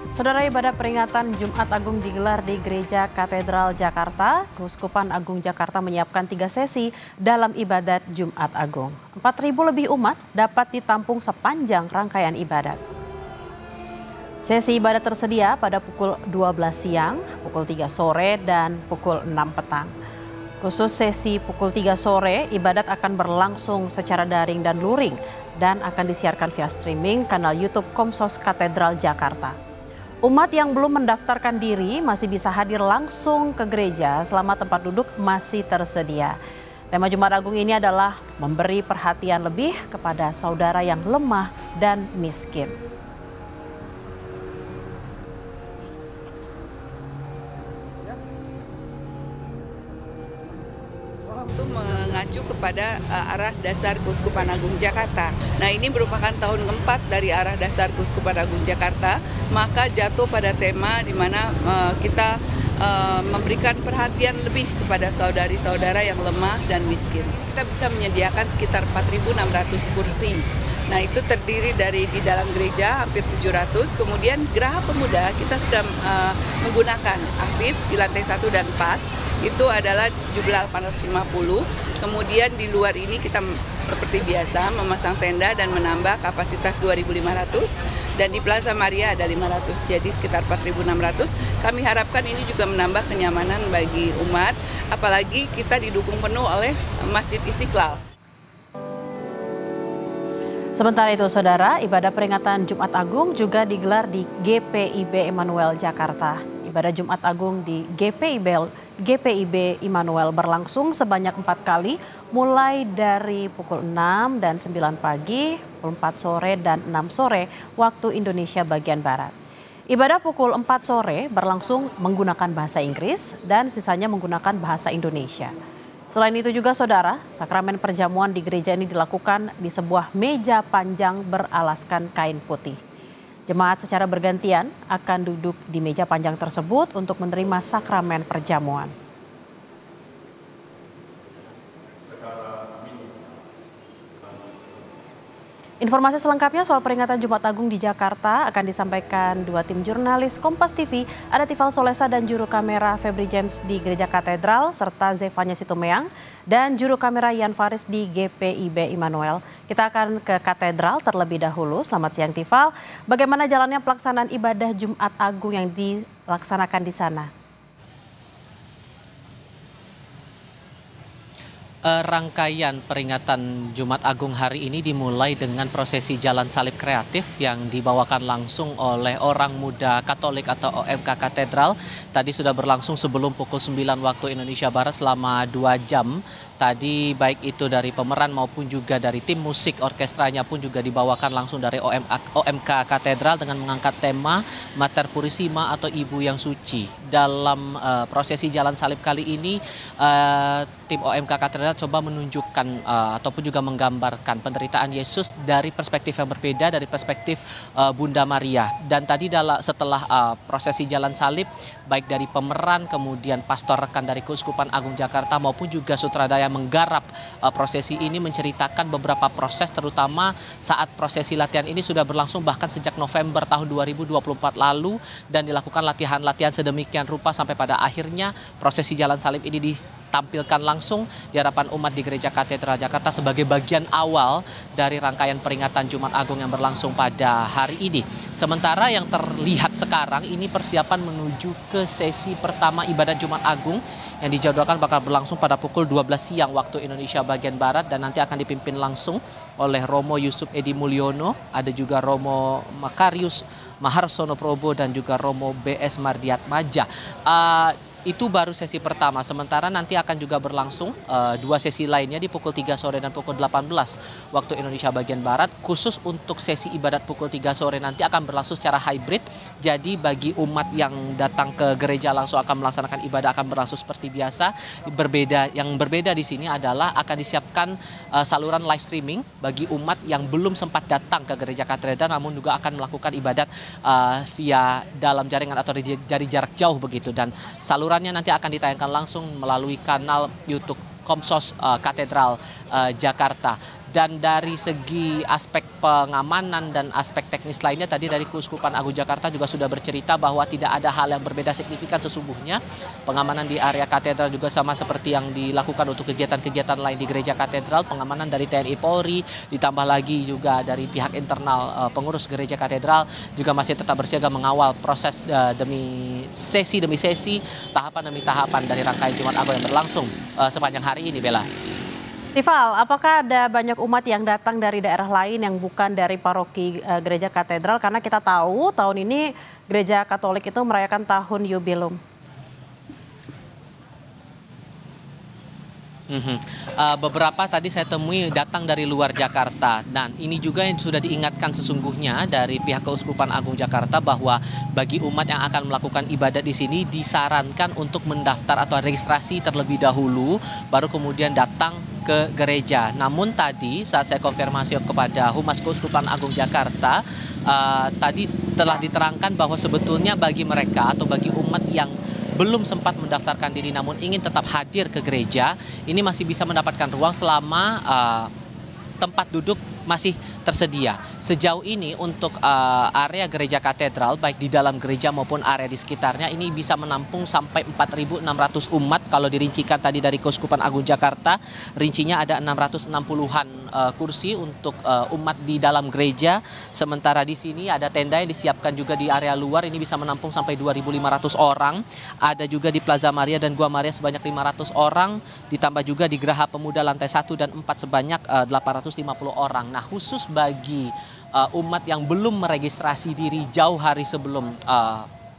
Saudara, ibadah peringatan Jumat Agung digelar di Gereja Katedral Jakarta. Keuskupan Agung Jakarta menyiapkan 3 sesi dalam ibadat Jumat Agung. 4.000 lebih umat dapat ditampung sepanjang rangkaian ibadat. Sesi ibadat tersedia pada pukul 12 siang, pukul 3 sore, dan pukul 6 petang. Khusus sesi pukul 3 sore, ibadat akan berlangsung secara daring dan luring dan akan disiarkan via streaming kanal YouTube Komsos Katedral Jakarta. Umat yang belum mendaftarkan diri masih bisa hadir langsung ke gereja selama tempat duduk masih tersedia. Tema Jumat Agung ini adalah memberi perhatian lebih kepada saudara yang lemah dan miskin. Itu mengacu kepada arah dasar Keuskupan Agung Jakarta. Nah, ini merupakan tahun keempat dari arah dasar Keuskupan Agung Jakarta, maka jatuh pada tema di mana kita memberikan perhatian lebih kepada saudari-saudara yang lemah dan miskin. Kita bisa menyediakan sekitar 4.600 kursi. Nah, itu terdiri dari di dalam gereja hampir 700, kemudian Geraha Pemuda kita sudah menggunakan aktif di lantai 1 dan 4. Itu adalah jumlah 850, kemudian di luar ini kita seperti biasa memasang tenda dan menambah kapasitas 2.500, dan di Plaza Maria ada 500, jadi sekitar 4.600. Kami harapkan ini juga menambah kenyamanan bagi umat, apalagi kita didukung penuh oleh Masjid Istiqlal. Sementara itu, saudara, ibadah peringatan Jumat Agung juga digelar di GPIB Immanuel Jakarta. Ibadah Jumat Agung di GPIB Immanuel berlangsung sebanyak 4 kali, mulai dari pukul 6 dan 9 pagi, pukul 4 sore dan 6 sore waktu Indonesia bagian Barat. Ibadah pukul 4 sore berlangsung menggunakan bahasa Inggris dan sisanya menggunakan bahasa Indonesia. Selain itu juga, saudara, sakramen perjamuan di gereja ini dilakukan di sebuah meja panjang beralaskan kain putih. Jemaat secara bergantian akan duduk di meja panjang tersebut untuk menerima sakramen perjamuan. Informasi selengkapnya soal peringatan Jumat Agung di Jakarta akan disampaikan 2 tim jurnalis Kompas TV, ada Tifal Solesa dan juru kamera Febri James di Gereja Katedral, serta Zevanya Situmeang dan juru kamera Yan Faris di GPIB Immanuel. Kita akan ke Katedral terlebih dahulu. Selamat siang, Tifal. Bagaimana jalannya pelaksanaan ibadah Jumat Agung yang dilaksanakan di sana? Rangkaian peringatan Jumat Agung hari ini dimulai dengan prosesi jalan salib kreatif yang dibawakan langsung oleh orang muda Katolik atau OMK Katedral. Tadi sudah berlangsung sebelum pukul 9 waktu Indonesia Barat selama 2 jam. Tadi baik itu dari pemeran maupun juga dari tim musik orkestranya pun juga dibawakan langsung dari OMK Katedral dengan mengangkat tema Mater Purisima atau Ibu yang Suci. Dalam prosesi jalan salib kali ini tim OMK Katedral coba menunjukkan ataupun juga menggambarkan penderitaan Yesus dari perspektif yang berbeda, dari perspektif Bunda Maria. Dan tadi setelah prosesi jalan salib, baik dari pemeran, kemudian pastor rekan dari Keuskupan Agung Jakarta maupun juga sutradara menggarap prosesi ini menceritakan beberapa proses, terutama saat prosesi latihan ini sudah berlangsung bahkan sejak November tahun 2024 lalu, dan dilakukan latihan-latihan sedemikian rupa sampai pada akhirnya prosesi jalan salib ini ditampilkan langsung di hadapan umat di Gereja Katedral Jakarta sebagai bagian awal dari rangkaian peringatan Jumat Agung yang berlangsung pada hari ini. Sementara yang terlihat sekarang ini persiapan menuju ke sesi pertama ibadah Jumat Agung yang dijadwalkan bakal berlangsung pada pukul 12 siang waktu Indonesia bagian Barat, dan nanti akan dipimpin langsung oleh Romo Yusuf Edi Mulyono, ada juga Romo Makarius Maharsono Probo dan juga Romo BS Mardiat Maja. Itu baru sesi pertama, sementara nanti akan juga berlangsung 2 sesi lainnya di pukul 3 sore dan pukul 18 waktu Indonesia bagian Barat. Khusus untuk sesi ibadat pukul 3 sore nanti akan berlangsung secara hybrid. Jadi bagi umat yang datang ke gereja langsung akan melaksanakan ibadah akan berlangsung seperti biasa. Yang berbeda di sini adalah akan disiapkan saluran live streaming bagi umat yang belum sempat datang ke gereja katedral namun juga akan melakukan ibadat via dalam jaringan atau dari jarak jauh begitu, dan salurannya nanti akan ditayangkan langsung melalui kanal YouTube Komsos Katedral Jakarta. Dan dari segi aspek pengamanan dan aspek teknis lainnya tadi dari Keuskupan Agung Jakarta juga sudah bercerita bahwa tidak ada hal yang berbeda signifikan sesungguhnya. Pengamanan di area katedral juga sama seperti yang dilakukan untuk kegiatan-kegiatan lain di gereja katedral. Pengamanan dari TNI Polri ditambah lagi juga dari pihak internal pengurus gereja katedral juga masih tetap bersiaga mengawal proses demi sesi, tahapan demi tahapan dari rangkaian Jumat Agung yang berlangsung sepanjang hari ini, Bella. Tival, apakah ada banyak umat yang datang dari daerah lain yang bukan dari paroki gereja katedral? Karena kita tahu tahun ini gereja Katolik itu merayakan tahun jubileum. Beberapa tadi saya temui datang dari luar Jakarta, dan ini juga yang sudah diingatkan sesungguhnya dari pihak Keuskupan Agung Jakarta bahwa bagi umat yang akan melakukan ibadah di sini disarankan untuk mendaftar atau registrasi terlebih dahulu baru kemudian datang ke gereja. Namun tadi saat saya konfirmasi kepada Humas Keuskupan Agung Jakarta, tadi telah diterangkan bahwa sebetulnya bagi mereka atau bagi umat yang belum sempat mendaftarkan diri namun ingin tetap hadir ke gereja, ini masih bisa mendapatkan ruang selama tempat duduk masih tersedia. Sejauh ini untuk area gereja katedral baik di dalam gereja maupun area di sekitarnya ini bisa menampung sampai 4.600 umat kalau dirincikan tadi dari Keuskupan Agung Jakarta. Rincinya ada 660-an kursi untuk umat di dalam gereja. Sementara di sini ada tenda yang disiapkan juga di area luar, ini bisa menampung sampai 2.500 orang. Ada juga di Plaza Maria dan Gua Maria sebanyak 500 orang, ditambah juga di Geraha Pemuda lantai 1 dan 4 sebanyak 850 orang. Nah, khusus bagi umat yang belum meregistrasi diri jauh hari sebelum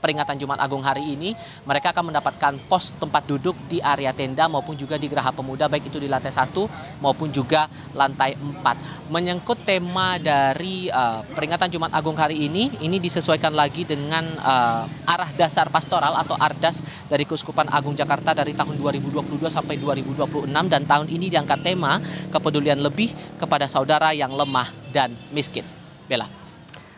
peringatan Jumat Agung hari ini, mereka akan mendapatkan pos tempat duduk di area tenda maupun juga di Geraha Pemuda, baik itu di lantai 1 maupun juga lantai 4. Menyangkut tema dari peringatan Jumat Agung hari ini disesuaikan lagi dengan arah dasar pastoral atau ARDAS dari Keuskupan Agung Jakarta dari tahun 2022 sampai 2026, dan tahun ini diangkat tema kepedulian lebih kepada saudara yang lemah dan miskin. Bella.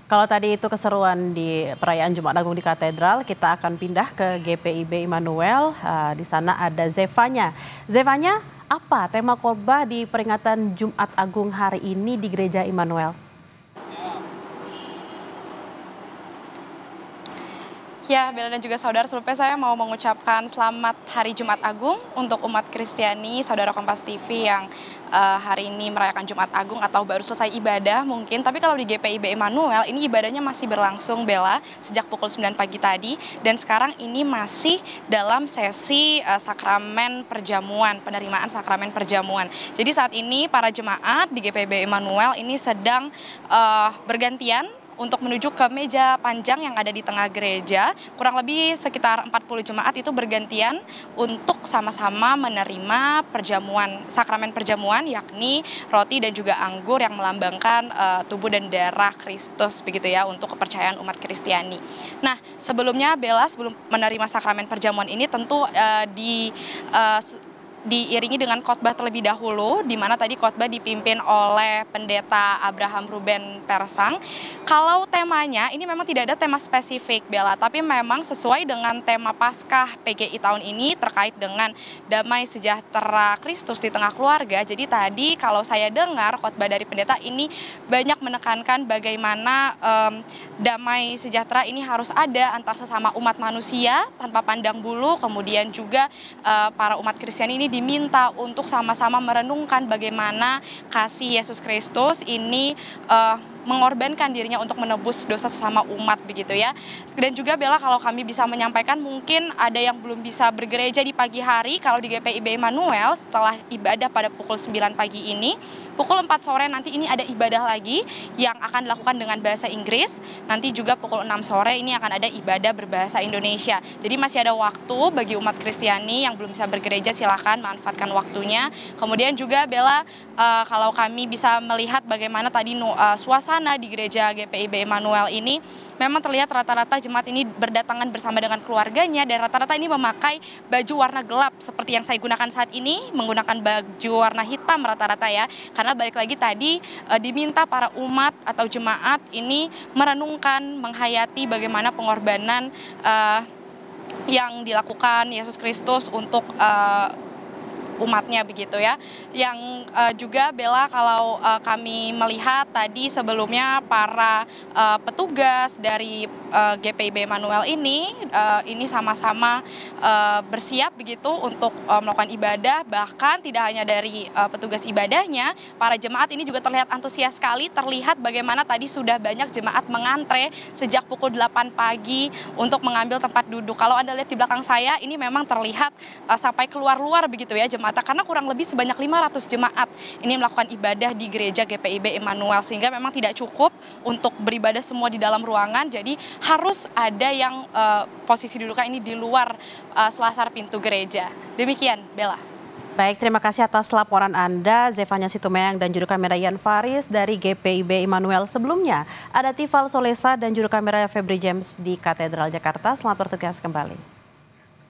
Kalau tadi itu keseruan di perayaan Jumat Agung di katedral, kita akan pindah ke GPIB Immanuel. Di sana ada Zevanya. Zevanya, apa tema khotbah di peringatan Jumat Agung hari ini di Gereja Immanuel? Ya, Bella dan juga saudara, sebelumnya saya mau mengucapkan selamat Hari Jumat Agung untuk umat Kristiani, saudara Kompas TV yang hari ini merayakan Jumat Agung atau baru selesai ibadah mungkin. Tapi kalau di GPIB Immanuel ini ibadahnya masih berlangsung, Bella, sejak pukul 9 pagi tadi. Dan sekarang ini masih dalam sesi sakramen perjamuan, penerimaan sakramen perjamuan. Jadi saat ini para jemaat di GPIB Immanuel ini sedang bergantian untuk menuju ke meja panjang yang ada di tengah gereja. Kurang lebih sekitar 40 jemaat itu bergantian untuk sama-sama menerima perjamuan, sakramen perjamuan, yakni roti dan juga anggur yang melambangkan tubuh dan darah Kristus, begitu ya, untuk kepercayaan umat Kristiani. Nah, sebelumnya Bella, sebelum menerima sakramen perjamuan ini tentu diiringi dengan khotbah terlebih dahulu, di mana tadi khotbah dipimpin oleh Pendeta Abraham Ruben Persang. Kalau temanya ini memang tidak ada tema spesifik, Bella, tapi memang sesuai dengan tema Paskah PGI tahun ini terkait dengan damai sejahtera Kristus di tengah keluarga. Jadi tadi kalau saya dengar khotbah dari pendeta ini banyak menekankan bagaimana damai sejahtera ini harus ada antar sesama umat manusia tanpa pandang bulu. Kemudian juga para umat Kristen ini diminta untuk sama-sama merenungkan bagaimana kasih Yesus Kristus ini mengorbankan dirinya untuk menebus dosa sesama umat, begitu ya. Dan juga Bella, kalau kami bisa menyampaikan, mungkin ada yang belum bisa bergereja di pagi hari. Kalau di GPIB Immanuel setelah ibadah pada pukul 9 pagi ini, pukul 4 sore nanti ini ada ibadah lagi yang akan dilakukan dengan bahasa Inggris. Nanti juga pukul 6 sore ini akan ada ibadah berbahasa Indonesia. Jadi masih ada waktu bagi umat Kristiani yang belum bisa bergereja, silakan manfaatkan waktunya. Kemudian juga Bella, kalau kami bisa melihat bagaimana tadi suasana di gereja GPIB Immanuel ini, memang terlihat rata-rata jemaat ini berdatangan bersama dengan keluarganya, dan rata-rata ini memakai baju warna gelap seperti yang saya gunakan saat ini, menggunakan baju warna hitam rata-rata ya, karena balik lagi tadi diminta para umat atau jemaat ini merenungkan, menghayati bagaimana pengorbanan yang dilakukan Yesus Kristus untuk umatnya begitu ya. Yang juga Bella, kalau kami melihat tadi sebelumnya para petugas dari GPIB Immanuel ini sama-sama bersiap begitu untuk melakukan ibadah. Bahkan tidak hanya dari petugas ibadahnya, para jemaat ini juga terlihat antusias sekali. Terlihat bagaimana tadi sudah banyak jemaat mengantre sejak pukul 8 pagi untuk mengambil tempat duduk. Kalau Anda lihat di belakang saya, ini memang terlihat sampai keluar-luar begitu ya jemaat, karena kurang lebih sebanyak 500 jemaat ini melakukan ibadah di gereja GPIB Immanuel, sehingga memang tidak cukup untuk beribadah semua di dalam ruangan, jadi harus ada yang posisi duduknya ini di luar selasar pintu gereja. Demikian, Bella. Baik, terima kasih atas laporan Anda, Zefanya Situmeyang dan juru kamera Ian Faris dari GPIB Immanuel. Sebelumnya, ada Tifal Solesa dan juru kamera Febri James di Katedral Jakarta. Selamat bertugas kembali.